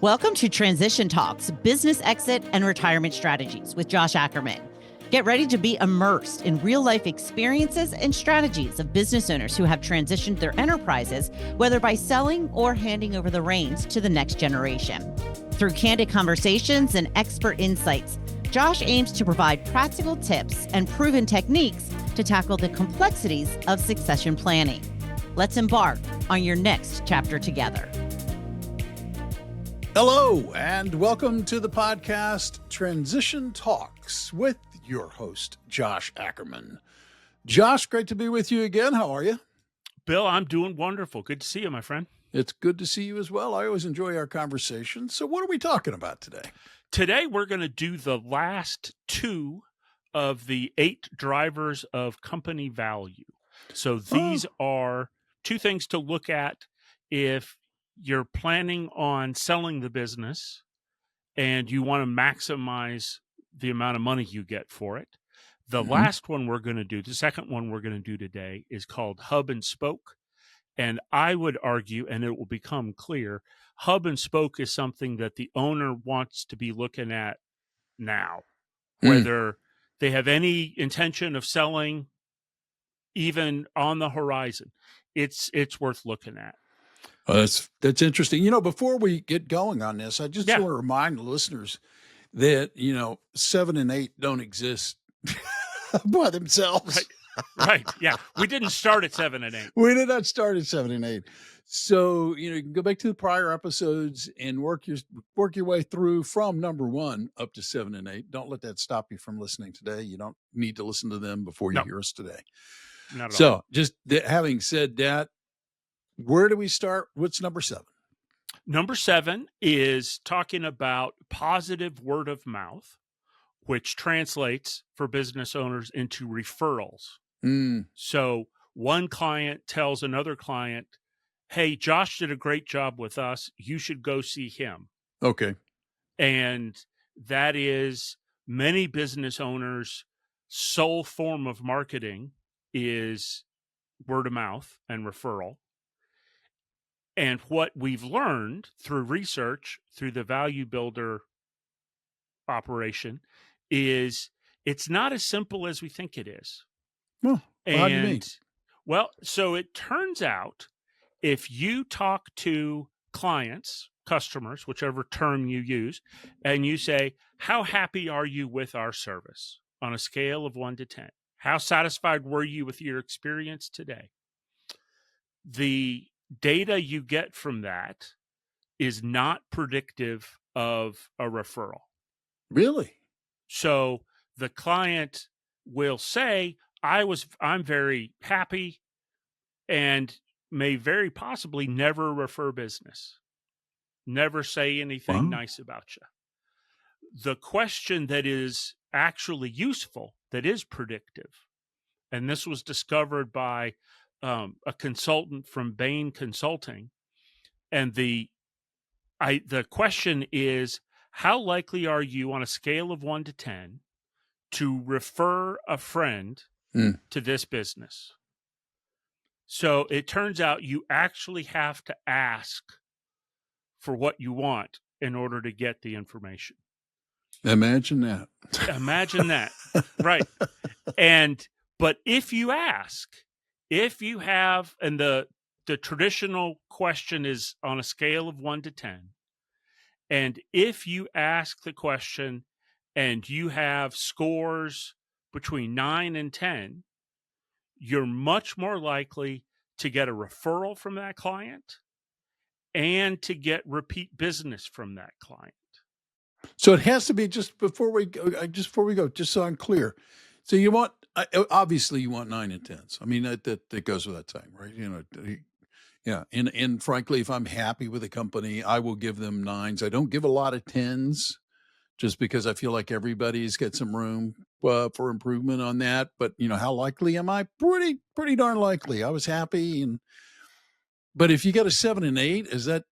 Welcome to Transition Talks, Business Exit and Retirement Strategies with Josh Ackerman. Get ready to be immersed in real-life experiences and strategies of business owners who have transitioned their enterprises, whether by selling or handing over the reins to the next generation. Through candid conversations and expert insights, Josh aims to provide practical tips and proven techniques to tackle the complexities of succession planning. Let's embark on your next chapter together. Hello, and welcome to the podcast Transition Talks with your host, Josh Ackerman. Josh, great to be with you again. How are you? Bill, I'm doing wonderful. Good to see you, my friend. It's good to see you as well. I always enjoy our conversations. So what are we talking about today? Today, we're going to do the last two of the 8 drivers of company value. So these are 2 things to look at if you're planning on selling the business and you want to maximize the amount of money you get for it. The last one we're going to do, the second one we're going to do today, is called hub and spoke. And I would argue, and it will become clear, hub and spoke is something that the owner wants to be looking at now, whether they have any intention of selling, even on the horizon. It's worth looking at. That's interesting. Before we get going on this, I just want to remind the listeners that, 7 and 8 don't exist by themselves. Right. Yeah. We didn't start at 7 and 8. We did not start at 7 and 8. So, you can go back to the prior episodes and work your way through from number 1 up to 7 and 8. Don't let that stop you from listening today. You don't need to listen to them before you hear us today. Not at all. So just having said that, where do we start? What's number 7? Number 7 is talking about positive word of mouth, which translates for business owners into referrals. So one client tells another client, hey, Josh did a great job with us. You should go see him. Okay. And that is many business owners' sole form of marketing is word of mouth and referral. And what we've learned through research, through the Value Builder operation, is it's not as simple as we think it is. Well, how do you mean? Well, so it turns out if you talk to clients, customers, whichever term you use, and you say, how happy are you with our service on a scale of 1 to 10? How satisfied were you with your experience today? The data you get from that is not predictive of a referral. Really? So the client will say, I'm very happy, and may very possibly never refer business, never say anything nice about you. The question that is actually useful, that is predictive, and this was discovered by a consultant from Bain Consulting, and the question is, how likely are you on a scale of 1 to 10 to refer a friend to this business? So it turns out you actually have to ask for what you want in order to get the information. Imagine that. Imagine that. Right. But if you ask, if you have, and the traditional question is on a scale of 1 to 10, and if you ask the question and you have scores between 9 and 10, you're much more likely to get a referral from that client and to get repeat business from that client. So it has to be, just before we go, just so I'm clear. So you want, obviously you want 9 and 10s. I mean, that goes without saying, right? Yeah. And frankly, if I'm happy with a company, I will give them 9s. I don't give a lot of 10s just because I feel like everybody's got some room for improvement on that. But how likely am I? Pretty darn likely. I was happy. But if you get a 7 and 8, does that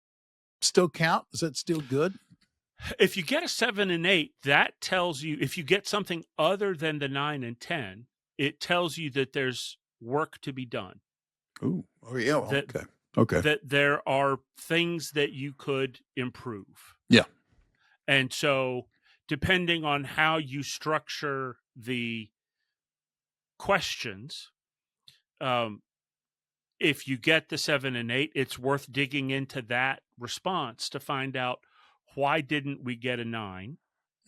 still count? Is that still good? If you get a 7 and 8, that tells you, if you get something other than the 9 and 10, it tells you that there's work to be done. Oh yeah. Okay. Okay. that there are things that you could improve. Yeah. And so, depending on how you structure the questions, um, if you get the 7 and 8, it's worth digging into that response to find out, why didn't we get a 9?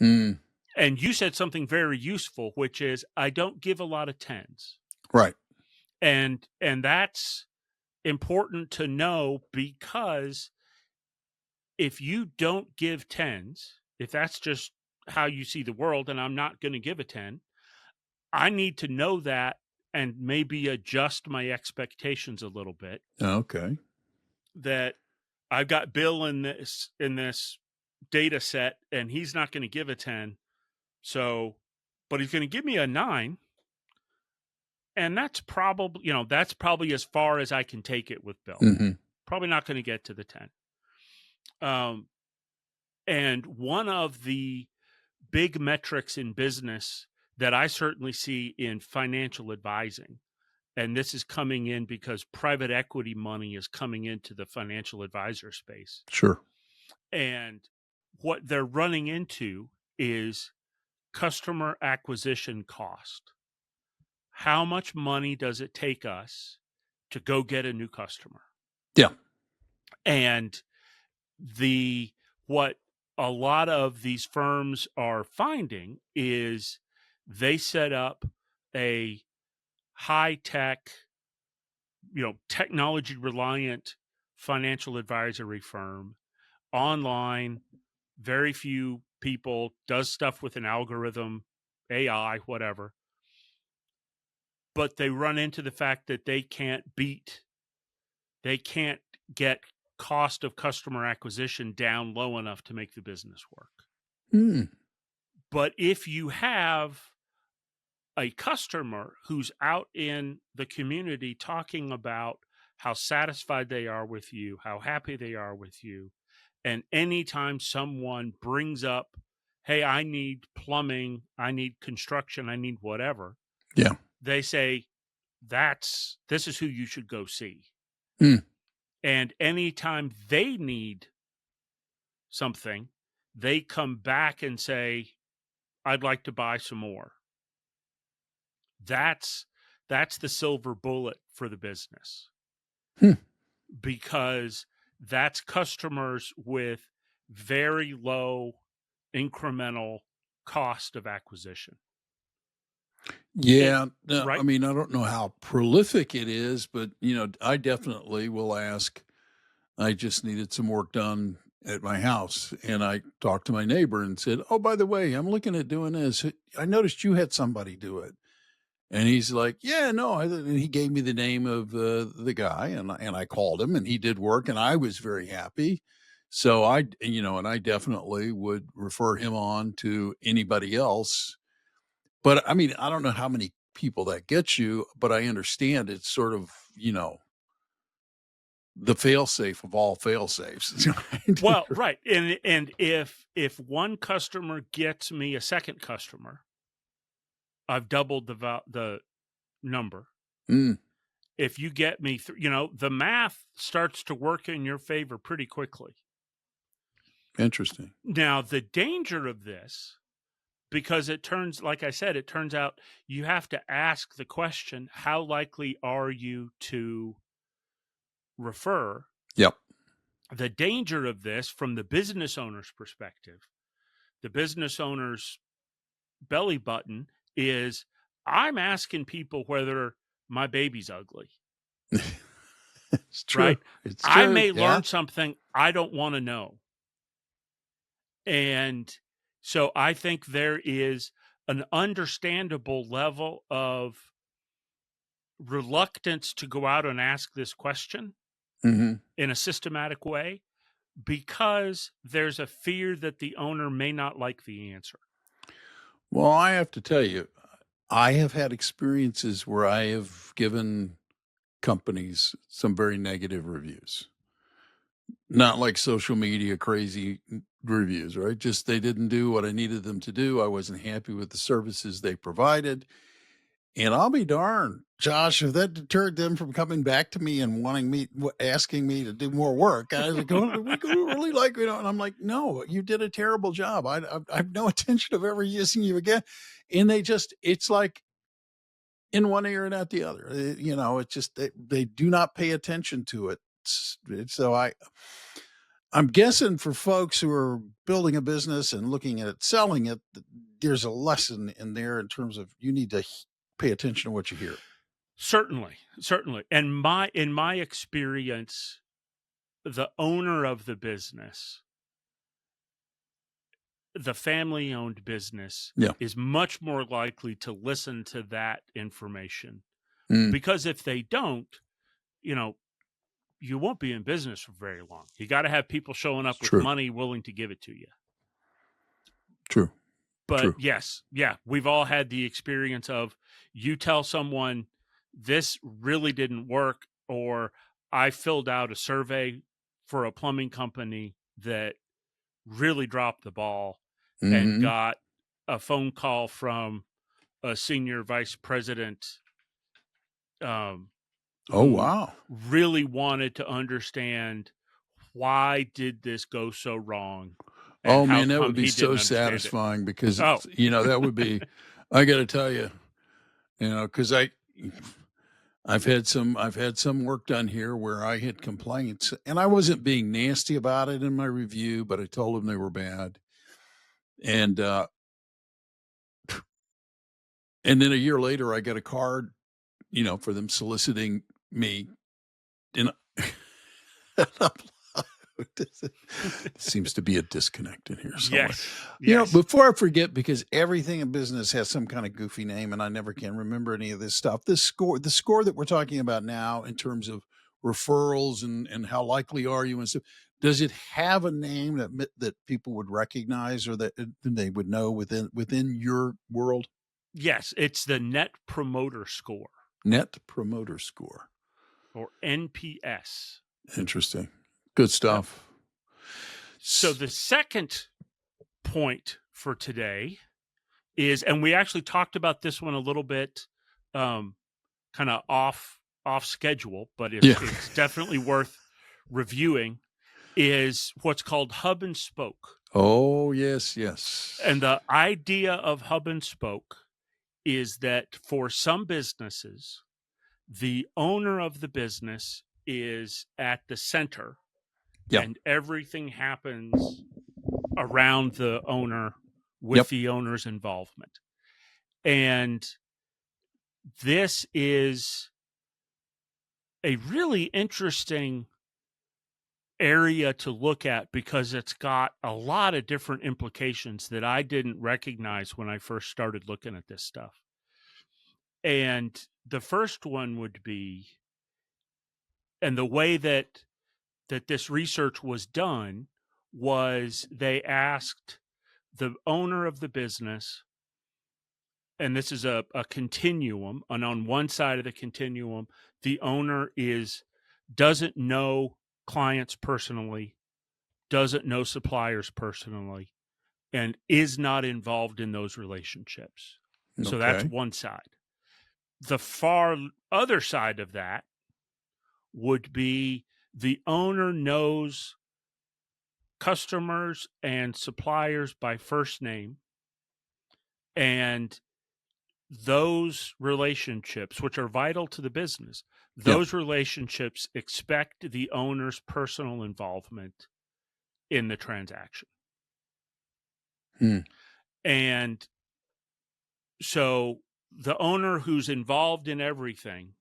Mm, And you said something very useful, which is, I don't give a lot of 10s. right. And that's important to know, because if you don't give 10s, if that's just how you see the world, and I'm not going to give a 10, I need to know that and maybe adjust my expectations a little bit, Okay. that I've got Bill in this data set and he's not going to give a 10. So, but he's going to give me a 9, and that's probably as far as I can take it with Bill. Mm-hmm. Probably not going to get to the 10. And one of the big metrics in business that I certainly see in financial advising, and this is coming in because private equity money is coming into the financial advisor space. Sure. And what they're running into is customer acquisition cost. How much money does it take us to go get a new customer? Yeah. And what a lot of these firms are finding is they set up a high-tech, technology reliant financial advisory firm online, very few people, does stuff with an algorithm, AI, whatever. But they run into the fact that they can't get cost of customer acquisition down low enough to make the business work. Mm. But if you have a customer who's out in the community talking about how satisfied they are with you, how happy they are with you, and anytime someone brings up, hey, I need plumbing, I need construction, I need whatever, Yeah. they say, this is who you should go see. Mm. And anytime they need something, they come back and say, I'd like to buy some more. That's the silver bullet for the business. Hmm. Because that's customers with very low incremental cost of acquisition. Yeah. No, Right? I mean, I don't know how prolific it is, but I definitely will ask. I just needed some work done at my house, and I talked to my neighbor and said, "Oh, by the way, I'm looking at doing this. I noticed you had somebody do it." And he's like, "Yeah, no." And he gave me the name of the guy, and I called him, and he did work, and I was very happy. So and I definitely would refer him on to anybody else. But I mean, I don't know how many people that gets you, but I understand it's sort of, the fail safe of all fail safes. Well, right. And if one customer gets me a second customer, I've doubled the number. Mm, If you get me the math starts to work in your favor pretty quickly. interesting. Now, the danger of this, because like I said, it turns out you have to ask the question, how likely are you to refer? Yep. The danger of this from the business owner's perspective, the business owner's belly button is, I'm asking people whether my baby's ugly. It's true. Right? It's I true. may Yeah. learn something I don't want to know. And so I think there is an understandable level of reluctance to go out and ask this question Hmm. in a systematic way, because there's a fear that the owner may not like the answer. Well, I have to tell you, I have had experiences where I have given companies some very negative reviews. Not like social media crazy reviews, right? Just they didn't do what I needed them to do. I wasn't happy with the services they provided. And I'll be darned, Josh, if that deterred them from coming back to me and asking me to do more work. I was like, "Oh, we really like, and I'm like, no, you did a terrible job. I have no intention of ever using you again. And it's like in one ear and out the other. It's just, they do not pay attention to it. So I'm guessing for folks who are building a business and looking at selling it, there's a lesson in there in terms of you need to pay attention to what you hear. Certainly. And in my experience, the owner of the business, the family-owned business, Yeah. is much more likely to listen to that information. Mm. Because if they don't, you won't be in business for very long. You got to have people showing up with True. money willing to give it to you. True. But True. yes, we've all had the experience of you tell someone this really didn't work, or I filled out a survey for a plumbing company that really dropped the ball and Mm-hmm. got a phone call from a senior vice president Oh, who wow. really wanted to understand why did this go so wrong and Oh, how man, that come would be he so didn't understand it. satisfying because, Oh, that would be, I got to tell you, because I've had some work done here where I had complaints and I wasn't being nasty about it in my review, but I told them they were bad. And then a year later I got a card, for them soliciting me. And seems to be a disconnect in here somewhere. Yes. Before I forget, because everything in business has some kind of goofy name and I never can remember any of this stuff. The score that we're talking about now in terms of referrals and how likely are you and stuff, does it have a name that people would recognize or that they would know within your world? Yes, it's the Net Promoter Score, Net Promoter Score. or NPS. Interesting. Good stuff. So the second point for today is, and we actually talked about this one a little bit, kind of off schedule, but it's definitely worth reviewing, is what's called hub and spoke. Oh, yes. And the idea of hub and spoke is that for some businesses, the owner of the business is at the center, and everything happens around the owner with the owner's involvement. And this is a really interesting area to look at because it's got a lot of different implications that I didn't recognize when I first started looking at this stuff. And the first one would be, and the way that this research was done was they asked the owner of the business, and this is a continuum, and on one side of the continuum, the owner doesn't know clients personally, doesn't know suppliers personally, and is not involved in those relationships. So that's one side. The far other side of that would be the owner knows customers and suppliers by first name, and those relationships, which are vital to the business, those relationships expect the owner's personal involvement in the transaction. And so the owner who's involved in everything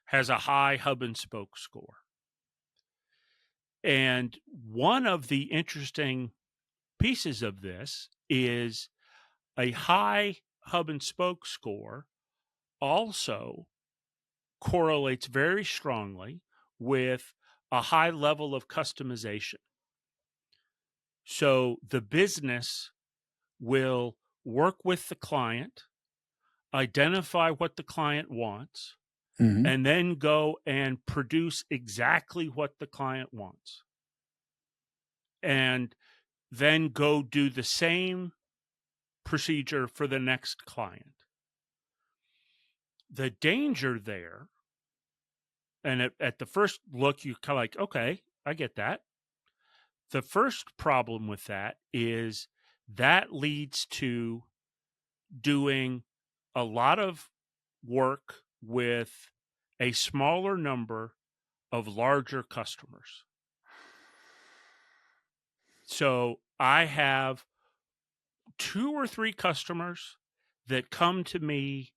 has a high hub and spoke score. And one of the interesting pieces of this is a high hub and spoke score also correlates very strongly with a high level of customization. So the business will work with the client, identify what the client wants, and then go and produce exactly what the client wants. And then go do the same procedure for the next client. The danger there, and at the first look, you kind of like, okay, I get that. The first problem with that is that leads to doing a lot of work with a smaller number of larger customers. So I have 2 or 3 customers that come to me.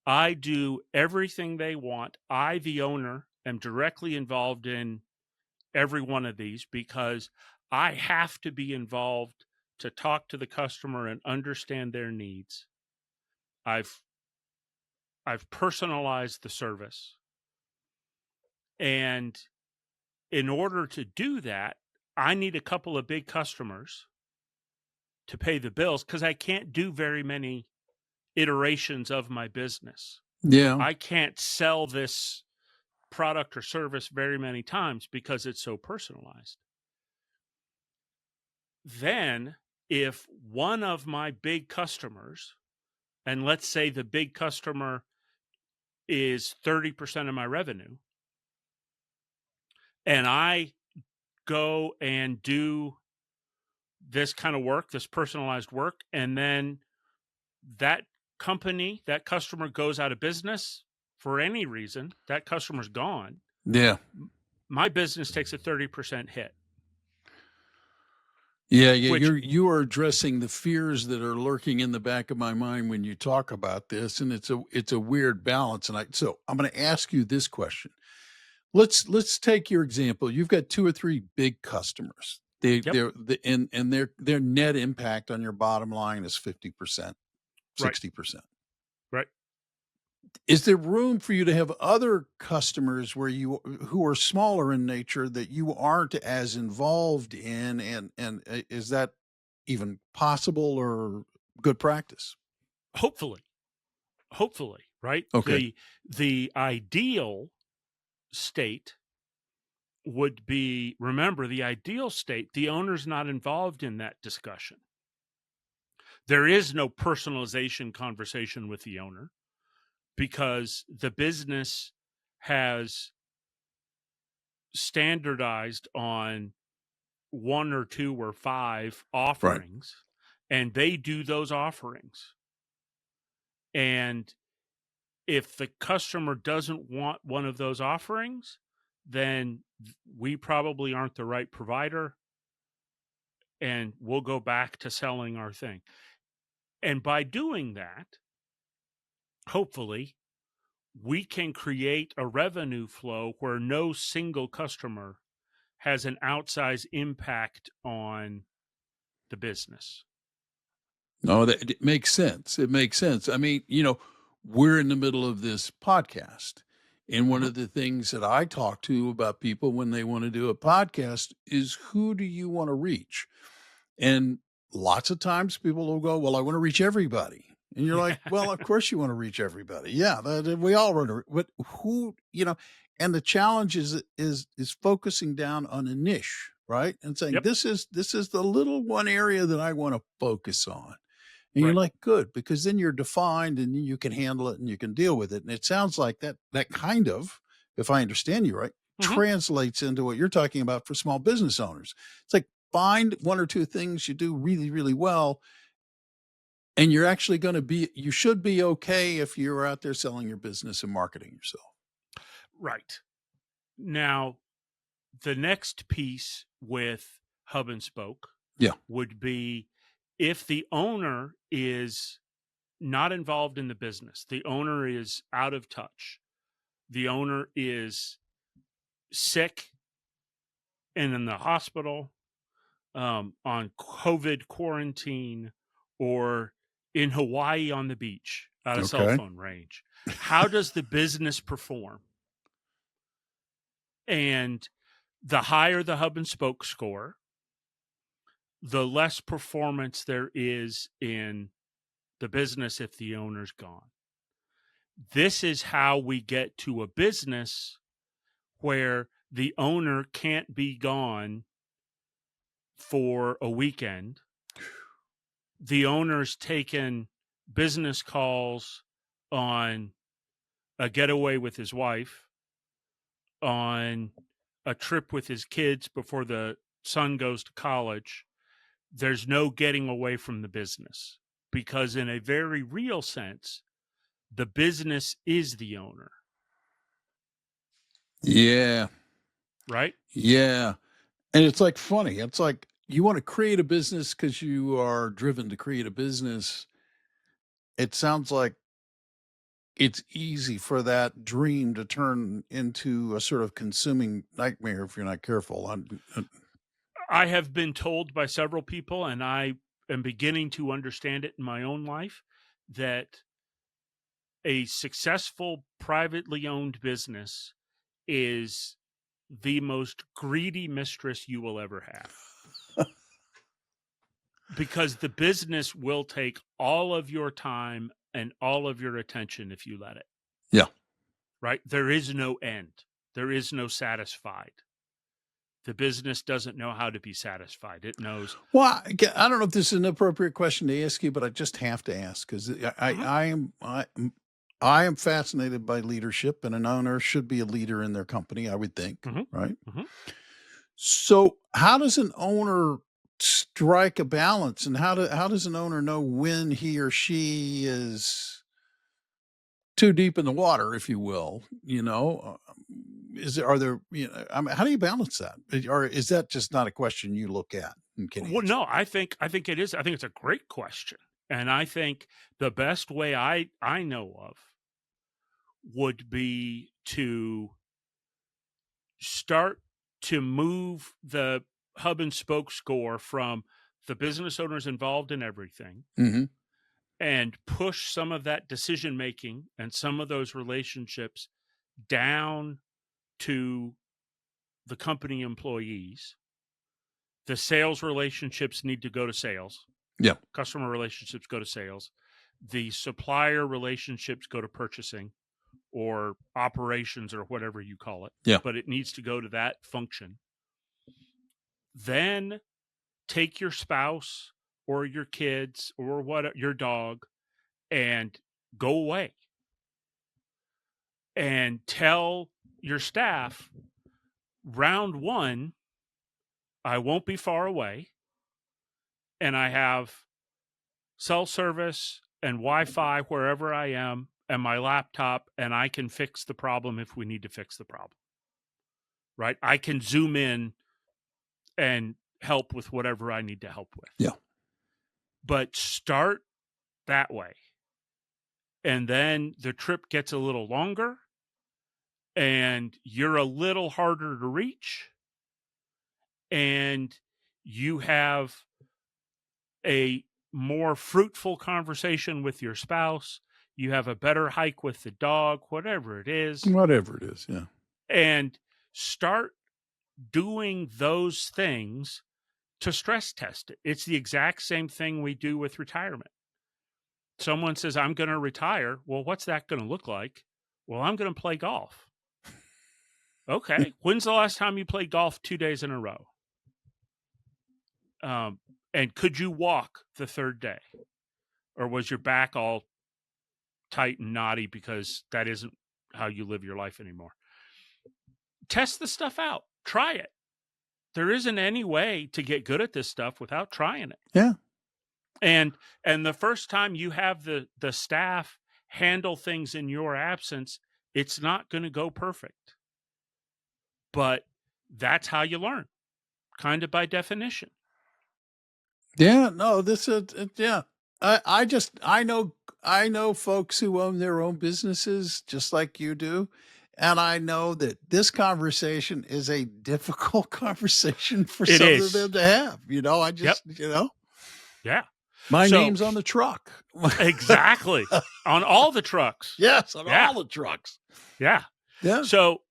I do everything they want. I, the owner, am directly involved in every one of these because I have to be involved to talk to the customer and understand their needs. I've personalized the service. And in order to do that, I need a couple of big customers to pay the bills because I can't do very many iterations of my business. Yeah. I can't sell this product or service very many times because it's so personalized. Then, if one of my big customers, and let's say the big customer is 30% of my revenue, and I go and do this kind of work, this personalized work, and then that company, that customer goes out of business for any reason, that customer's gone. Yeah. My business takes a 30% hit. Yeah, Which, you are addressing the fears that are lurking in the back of my mind when you talk about this, and it's a weird balance. So I'm going to ask you this question. Let's take your example. You've got 2 or 3 big customers. yep, And their net impact on your bottom line is 50%, right, 60%. right. Is there room for you to have other customers who are smaller in nature that you aren't as involved in, and is that even possible or good practice? Hopefully, right? Okay. The ideal state would be, remember, the ideal state, the owner's not involved in that discussion. There is no personalization conversation with the owner because the business has standardized on 1 or 2 or 5 Right. offerings, and they do those offerings. And if the customer doesn't want one of those offerings, then we probably aren't the right provider, and we'll go back to selling our thing. And by doing that, hopefully, we can create a revenue flow where no single customer has an outsized impact on the business. No, that it makes sense. It makes sense. I mean, we're in the middle of this podcast. And one Mhm. of the things that I talk to about people when they want to do a podcast is, who do you want to reach? And lots of times people will go, well, I want to reach everybody. And you're like, well, of course you want to reach everybody. Yeah, we all want to, but and the challenge is focusing down on a niche, right? And saying, Yep. this is the little one area that I want to focus on. And you're Right. like, good, because then you're defined and you can handle it and you can deal with it. And it sounds like that kind of, if I understand you right, Mm-hmm. translates into what you're talking about for small business owners. It's like, find 1 or 2 things you do really, really well. And you're actually you should be okay if you're out there selling your business and marketing yourself. Right. Now, the next piece with hub and spoke Yeah. would be if the owner is not involved in the business, the owner is out of touch, the owner is sick and in the hospital, on COVID quarantine, or in Hawaii on the beach out of cell Okay. phone range. How does the business perform? And the higher the hub and spoke score, the less performance there is in the business if the owner's gone. This is how we get to a business where the owner can't be gone for a weekend. The owner's taken business calls on a getaway with his wife, on a trip with his kids before the son goes to college, there's no getting away from the business, because in a very real sense, the business is the owner, Yeah. right? Yeah. And it's like funny. It's like you want to create a business because you are driven to create a business. It sounds like it's easy for that dream to turn into a sort of consuming nightmare if you're not careful. I have been told by several people, and I am beginning to understand it in my own life, that a successful privately owned business is the most greedy mistress you will ever have. Because the business will take all of your time and all of your attention if you let it. Yeah. Right? There is no end. There is no satisfied. The business doesn't know how to be satisfied. It knows. Well, I don't know if this is an appropriate question to ask you, but I just have to ask because I am fascinated by leadership, and an owner should be a leader in their company, I would think, Mhm. right? Mhm. So, how does an owner strike a balance, and how does an owner know when he or she is too deep in the water, if you will? Are there, I mean, how do you balance that? Or is that just not a question you look at and can Well, answer? no, I think it is. I think it's a great question. And I think the best way I know of would be to start to move the hub and spoke score from the business owners involved in everything, Hmm. and push some of that decision making and some of those relationships down to the company employees. The sales relationships need to go to sales. Yeah. Customer relationships go to sales. The supplier relationships go to purchasing or operations or whatever you call it. Yeah. But it needs to go to that function. Then take your spouse or your kids or your dog and go away and tell your staff, round one, I won't be far away, and I have cell service and Wi-Fi wherever I am, and my laptop, and I can fix the problem if we need to fix the problem. Right? I can zoom in and help with whatever I need to help with. Yeah. But start that way. And then the trip gets a little longer and you're a little harder to reach, and you have a more fruitful conversation with your spouse. You have a better hike with the dog, whatever it is, Whatever it is. Yeah. and start doing those things to stress test it. It's the exact same thing we do with retirement. Someone says, I'm going to retire. Well, what's that going to look like? Well, I'm going to play golf. Okay. When's the last time you played golf 2 days in a row? And could you walk the third day? Or was your back all tight and knotty because that isn't how you live your life anymore? Test the stuff out. Try it. There isn't any way to get good at this stuff without trying it. Yeah. And the first time you have the staff handle things in your absence, it's not going to go perfect. But that's how you learn, kind of by definition. Yeah. No, this is, yeah. I know folks who own their own businesses just like you do. And I know that this conversation is a difficult conversation for It some of is. them to have. Yep. Yeah. My So- name's on the truck. Exactly. On all the trucks. Yes, on Yeah. all the trucks. Yeah. Yeah. So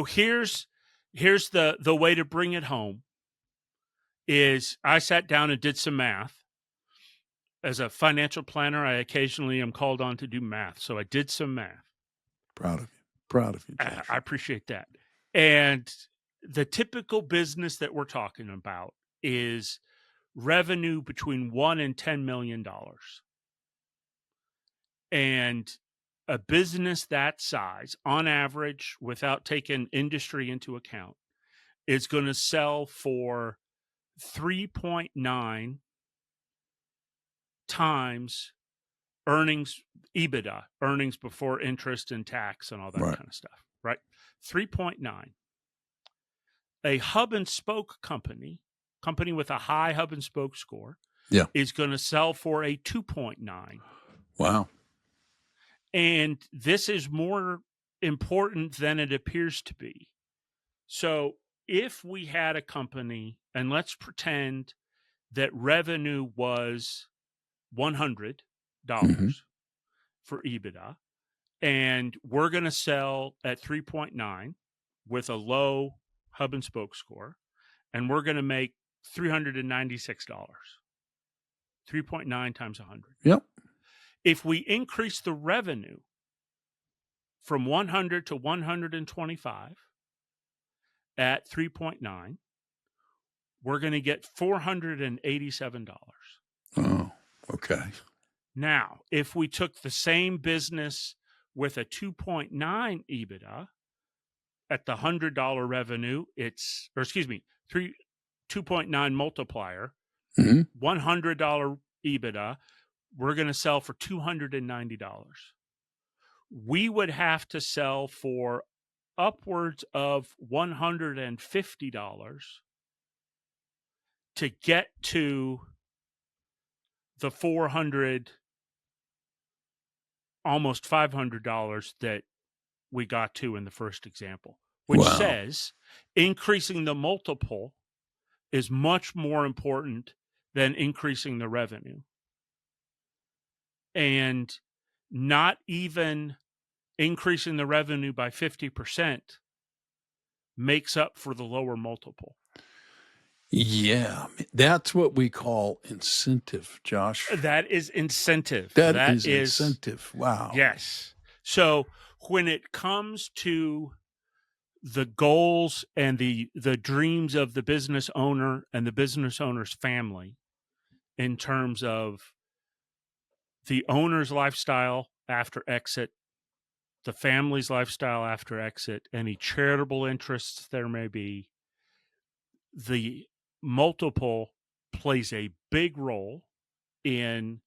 here's the way to bring it home is I sat down and did some math. As a financial planner, I occasionally am called on to do math. So I did some math. Proud of you. Proud of you, Josh. I appreciate that. And the typical business that we're talking about is revenue between $1 and $10 million. And a business that size, on average, without taking industry into account, is going to sell for 3.9 times earnings, EBITDA, earnings before interest and tax and all that Right. kind of stuff, right? 3.9. A hub and spoke company with a high hub and spoke score, Yeah. is going to sell for a 2.9. Wow. And this is more important than it appears to be. So if we had a company, and let's pretend that revenue was $100 for EBITDA, and we're going to sell at 3.9 with a low hub and spoke score, and we're going to make $396. 3.9 times 100. Yep. If we increase the revenue from 100 to 125 at 3.9, we're going to get $487. Oh, okay. Now, if we took the same business with a 2.9 EBITDA at the $100 revenue, 2.9 multiplier, $100 EBITDA, we're going to sell for $290. We would have to sell for upwards of $150 to get to the $400, almost $500 that we got to in the first example, which says increasing the multiple is much more important than increasing the revenue. And not even increasing the revenue by 50% makes up for the lower multiple. Yeah, that's what we call incentive, Josh. That is incentive. That is incentive. Wow. Yes. So when it comes to the goals and the dreams of the business owner and the business owner's family, in terms of the owner's lifestyle after exit, the family's lifestyle after exit, any charitable interests there may be, the multiple plays a big role in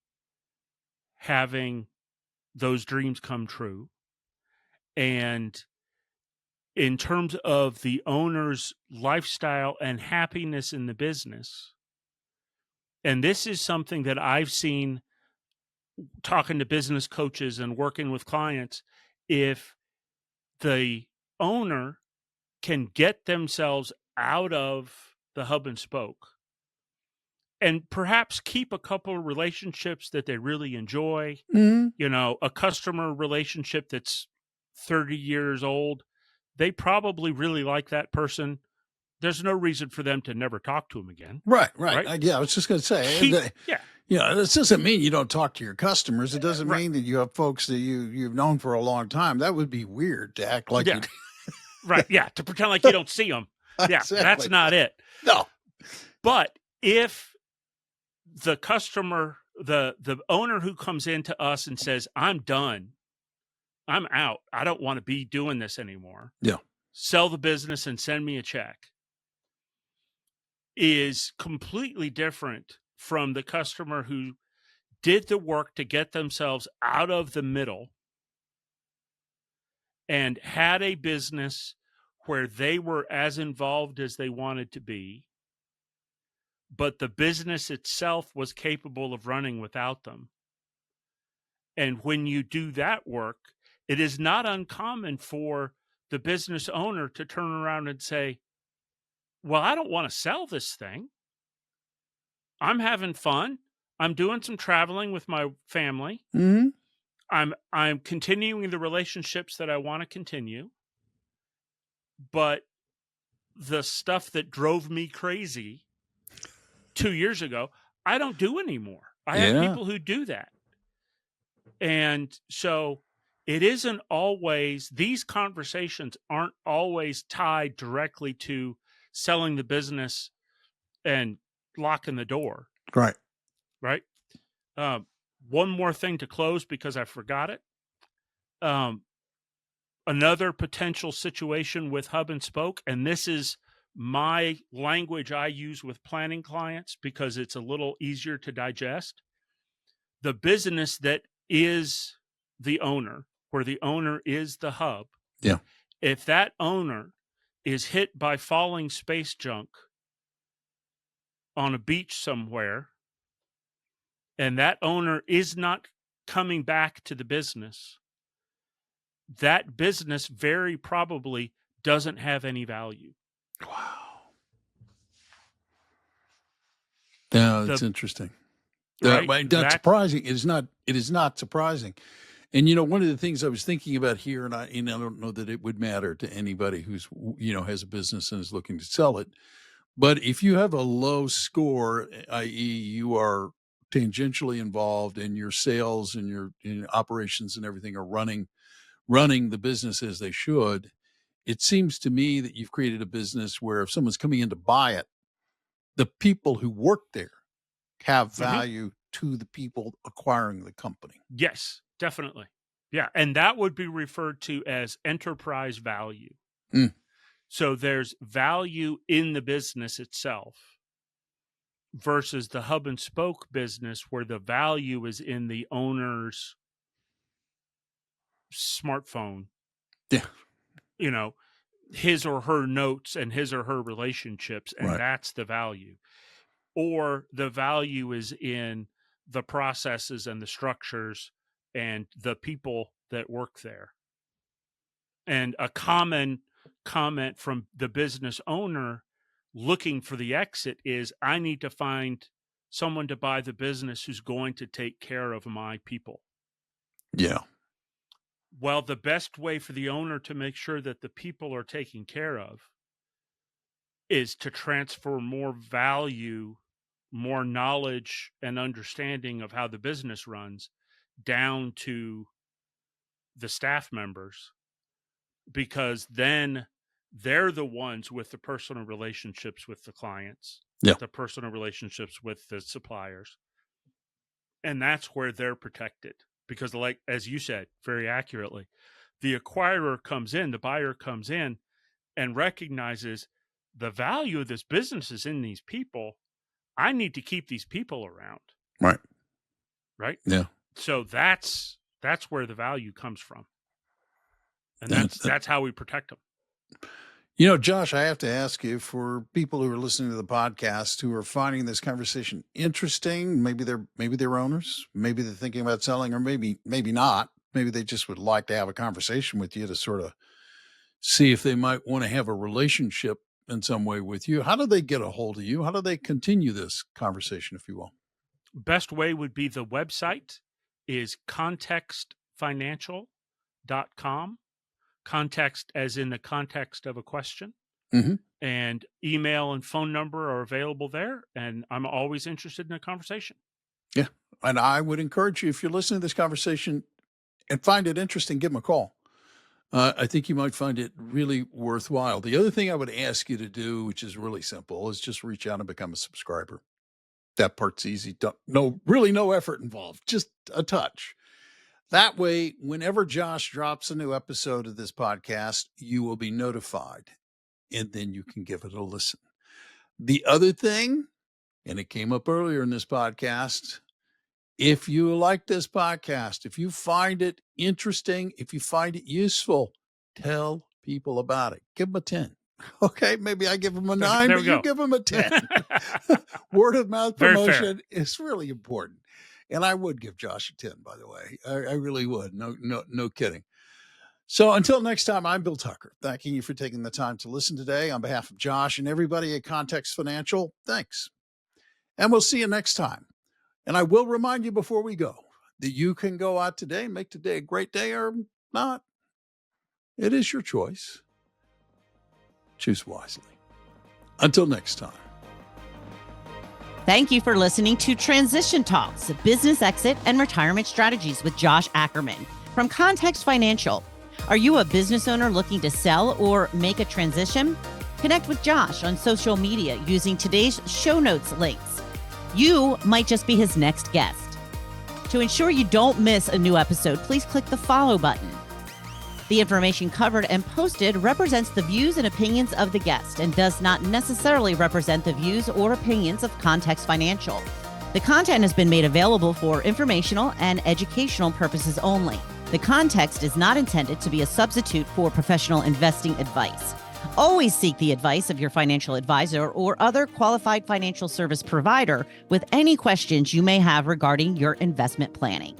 having those dreams come true. And in terms of the owner's lifestyle and happiness in the business, and this is something that I've seen talking to business coaches and working with clients, if the owner can get themselves out of the hub and spoke and perhaps keep a couple of relationships that they really enjoy, a customer relationship that's 30 years old, they probably really like that person. There's no reason for them to never talk to him again. Right. Yeah, I was just going to say, this doesn't mean you don't talk to your customers. It doesn't mean that you have folks that you've known for a long time. That would be weird to act like you. Right. Yeah. To pretend like you don't see them. Yeah. Exactly. That's not it. No. But if the customer, the owner who comes into us and says, I'm done, I'm out, I don't want to be doing this anymore. Yeah. Sell the business and send me a check, is completely different from the customer who did the work to get themselves out of the middle and had a business where they were as involved as they wanted to be, but the business itself was capable of running without them. And when you do that work, it is not uncommon for the business owner to turn around and say, well, I don't want to sell this thing. I'm having fun. I'm doing some traveling with my family. I'm continuing the relationships that I want to continue. But the stuff that drove me crazy 2 years ago, I don't do anymore. I have people who do that. And so it isn't always, these conversations aren't always tied directly to selling the business and locking the door. Right. Right. One more thing to close because I forgot it. Another potential situation with hub and spoke, and this is my language I use with planning clients because it's a little easier to digest. The business that is the owner, where the owner is the hub, Yeah. if that owner is hit by falling space junk on a beach somewhere, and that owner is not coming back to the business, that business very probably doesn't have any value. Wow. Yeah, that's interesting. Right? That's surprising. It is not surprising. And, one of the things I was thinking about here, and I don't know that it would matter to anybody who's, has a business and is looking to sell it. But if you have a low score, i.e. you are tangentially involved in your sales and your operations and everything are running the business as they should, it seems to me that you've created a business where if someone's coming in to buy it, the people who work there have value to the people acquiring the company. Yes, definitely. Yeah. And that would be referred to as enterprise value. So there's value in the business itself versus the hub and spoke business where the value is in the owner's smartphone. Yeah. His or her notes and his or her relationships, and that's the value. Or the value is in the processes and the structures and the people that work there. And a common comment from the business owner looking for the exit is, I need to find someone to buy the business who's going to take care of my people. Yeah. Well, the best way for the owner to make sure that the people are taken care of is to transfer more value, more knowledge and understanding of how the business runs down to the staff members, because then they're the ones with the personal relationships with the clients, the personal relationships with the suppliers. And that's where they're protected. Because, like, as you said very accurately, the acquirer comes in, the buyer comes in and recognizes the value of this business is in these people. I need to keep these people around. Right. Yeah. So that's where the value comes from. And that's how we protect them. Josh, I have to ask you, for people who are listening to the podcast who are finding this conversation interesting, maybe they're owners, maybe they're thinking about selling, or maybe not. Maybe they just would like to have a conversation with you to sort of see if they might want to have a relationship in some way with you. How do they get a hold of you? How do they continue this conversation, if you will? Best way would be the website is contextfinancial.com. Context as in the context of a question. And email and phone number are available there. And I'm always interested in a conversation. Yeah. And I would encourage you, if you're listening to this conversation and find it interesting, give them a call. I think you might find it really worthwhile. The other thing I would ask you to do, which is really simple, is just reach out and become a subscriber. That part's easy. No effort involved, just a touch. That way, whenever Josh drops a new episode of this podcast, you will be notified, and then you can give it a listen. The other thing, and it came up earlier in this podcast, if you like this podcast, if you find it interesting, if you find it useful, tell people about it. Give them a 10. Okay, maybe I give them a 9, but you give them a 10. Word of mouth promotion is really important. And I would give Josh a 10, by the way. I really would. No kidding. So until next time, I'm Bill Tucker, thanking you for taking the time to listen today. On behalf of Josh and everybody at Context Financial, thanks. And we'll see you next time. And I will remind you before we go that you can go out today and make today a great day or not. It is your choice. Choose wisely. Until next time. Thank you for listening to Transition Talks, Business Exit and Retirement Strategies with Josh Ackerman from Context Financial. Are you a business owner looking to sell or make a transition? Connect with Josh on social media using today's show notes links. You might just be his next guest. To ensure you don't miss a new episode, please click the follow button. The information covered and posted represents the views and opinions of the guest and does not necessarily represent the views or opinions of Context Financial. The content has been made available for informational and educational purposes only. The context is not intended to be a substitute for professional investing advice. Always seek the advice of your financial advisor or other qualified financial service provider with any questions you may have regarding your investment planning.